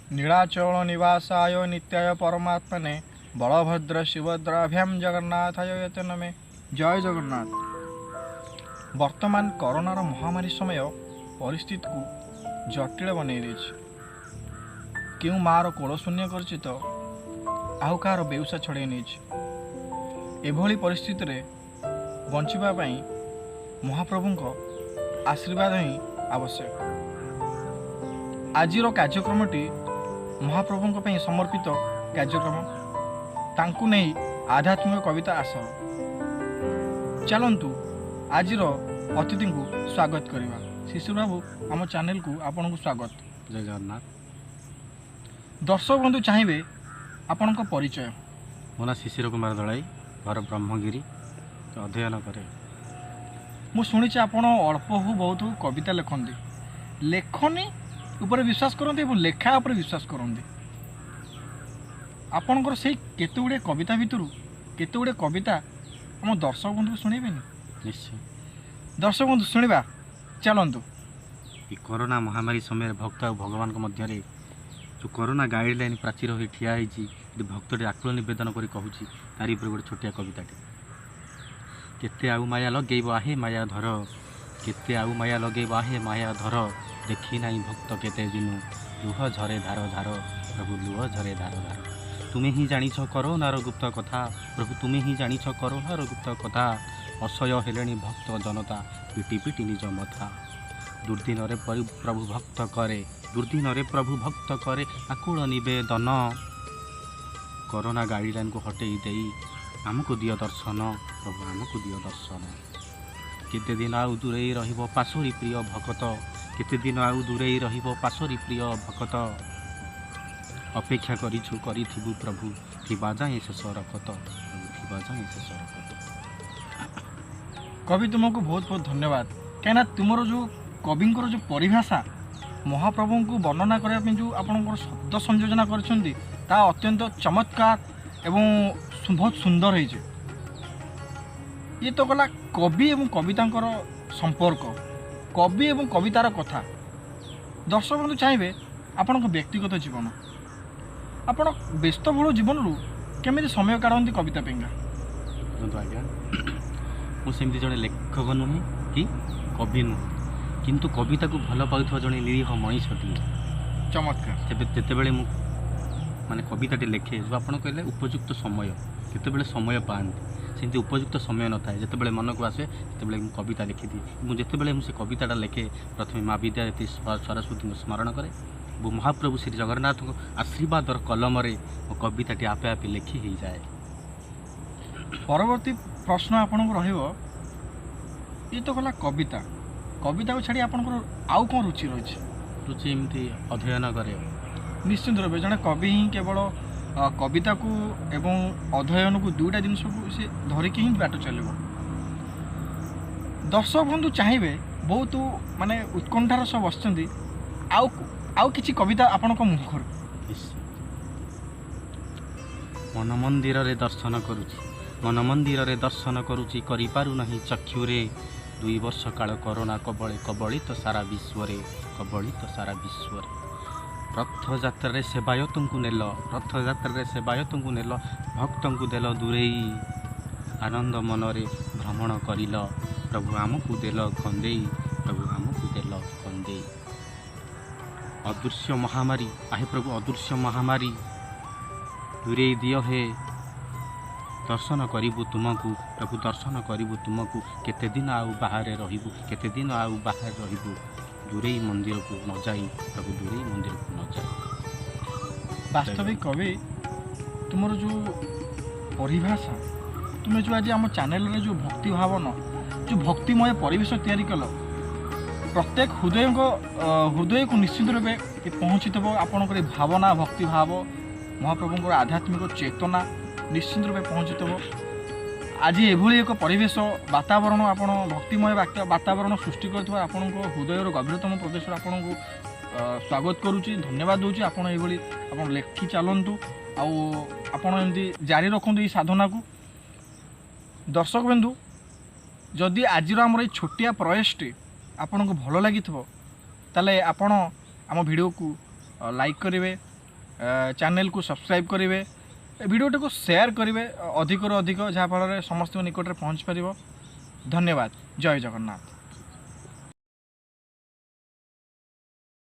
नीलाचल निवासाय नित्याय परमात्मने बलभद्र सुभद्राभ्याम जगन्नाथाय यते नमे। जय जगन्नाथ। वर्तमान कोरोनार महामारी समय परिस्थिति को जटिल बनई देछि। क्यों मार कोल शून्य करछि तो आउ कार बेउसा छड़े नहीं। एभली परिस्थिति रे बंचिबा पई महाप्रभुंको आशीर्वाद ही आवश्यक। आजिर कार्यक्रमटी महाप्रभुंको पई समर्पित कार्यक्रम। तांकु नहीं आध्यात्मिक कविता आसर। चलंतु आजिर अतिथि को स्वागत करवा। शिशिर बाबू आम चैनल को आपन को स्वागत। जय जगन्नाथ। दर्शक बंधु चाहिए आपण को परिचय। मो ना शिशिर कुमार दलाई, घर ब्रह्मगिरी, अध्ययन करे। मु शुणी आपण अल्प हो बहुत कविता लिखती। लेखनी ऊपर विश्वास करते और लेखा उपर विश्वास करते। आपणकर से केते गुड़े कविता भितर केते गुड़े कविता आम दर्शक बंधु को शुणेबे। निश्चय दर्शक बंधु शुणा चलतु। कोरोना महामारी समय भक्त और भगवान मध्य जो कोरोना गाइडलाइन प्राचीर हो ठिया भक्तटे आकुल नवेदन कर कहूँ तारी गोटे छोटिया कविताटे। केते आउ माया लगेब आहे माया धर, केते आउ माया लगेब आहे माया धर, देखी नहीं भक्त केते दिनु लुह झरे धार धार, प्रभु लुह झरे धार धार। तुम्हें ही जानिछ कोरोनार गुप्त कथा, प्रभु तुम्हें ही जानिछ कोरोनार गुप्त कथा, असह्य हेलेनी भक्त जनता पिटी पिटी निज मथा। दुर्दिन रे प्रभु भक्त करे, दुर्दिन रे प्रभु भक्त करे आकुल निवेदन, कोरोना गाइडलाइन को हटेई देई आमको दियो दर्शन, प्रभु आमको दियो दर्शन। केते दिन आउ दूरेई रहिबो पासोरी प्रिय भगत, केते दिन आउ दूरेई रहिबो पासोरी प्रिय भगत, अपेक्षा करिछु करिथिबु प्रभु थिबा जाए शेष रखत, प्रभु थिबा जाए शेष रखत। कवि तुमको बहुत बहुत धन्यवाद। कहीं तुमर जो कविंकर जो परिभाषा महाप्रभु को वर्णना करने जो आपंकर शब्द संयोजना कर अत्यंत चमत्कार एवं बहुत सुंदर है। ये तो गला कवि एवं कविता संपर्क, कवि एवं कवितार कथा। दर्शक बंधु चाहिए आपण व्यक्तिगत जीवन, आपण व्यस्तबहुल जीवन रू केमी समय काढ़ती कविता पेंगा। आज्ञा मुझे जड़े लेखक नुहे कि कवि नुहे, किंतु कविता को भल पाउथवा जड़े निरीह मनीषटी। चमत्कार। जितेबले माने कविताटी लेखे जो आप कहले उपयुक्त समय केतेबेले समय पाती सेमती उपयुक्त समय न थाए। जितेबले मन को आसे सेतेबले कविता लिखिदी। मुझे जितेबले मुझे कविताटा लेखे प्रथम माँ विद्यावती सरस्वती को स्मरण करे वो महाप्रभु श्री जगन्नाथ आशीर्वाद कलम मो कविताटी आपे आपे लिखि हो जाए। परवर्ती प्रश्न आपन रहिबो, ये तो गला कविता, कविता को छाड़ी आपन आउ कौन रुचि रही? रुचि एमती अध्ययन करे। निश्चित रूप जड़े कवि ही केवल कविता को एवं अध्ययन को दुईटा जिन को से धरिकी ही बाट चलो। दर्शक बंधु चाहिए बहुत माने उत्कंठार सब बसती आउ किछि कविता आपण मुखर। मन मंदिर रे दर्शन करुछि, मन मंदिर रे दर्शन करुछि, करि पारु नहीं चक्षुरे, 2 वर्ष काल कोरोना कबलित सारा विश्व रे, कबलित सारा विश्व रे। रथयात्रा रे सेवायत को नेल, रथयात्रा रे सेवायत को नेल, भक्त को देल दूरेई, आनंद मनरे भ्रमण करिल, प्रभु आमको देल खंदेई, प्रभु आमको देल खंदेई। अदृश्य महामारी आहे प्रभु अदृश्य महामारी, दूरेई दियो हे दर्शन करिबु तुमको, प्रभु दर्शन करिबु तुमको। केते दिन आउ बाहर रहिबु, केते दिन आउ बाहर रहिबु, दूरेई मंदिर को न जाई, प्रभु दूरेई मंदिर को न जाई। वास्तविक कवि तुमर जो परिभाषा, तुम्हें जो आज आम चैनल रे जो भक्ति भावना जो भक्तिमय परिवेश तैयारी कल, प्रत्येक हृदय को निश्चित रूप पहुँची थो। आपण भावना भक्ति भाव महाप्रभुंर आध्यात्मिक चेतना निश्चित रूप पहुँची थो। आज एभली एक परिवेश वातावरण आपण भक्तिमय वातावरण सृष्टि कर हृदय गभीरतम प्रदेश आपको स्वागत करुच्ची, धन्यवाद दूची। आपण ये लेखि चलतु आमती जारी रखु ये साधना को। दर्शक बंधु जदि आज आमर ये छोटिया प्रयासटी आपन को भल लगी ताले आपण आम वीडियो को लाइक करेंगे, चैनल को सब्सक्राइब करेंगे वीडियोटी को शेयर करेंगे अधिक अधिक जहाँफल समस्त निकट में पहुँच पार। धन्यवाद। जय जगन्नाथ।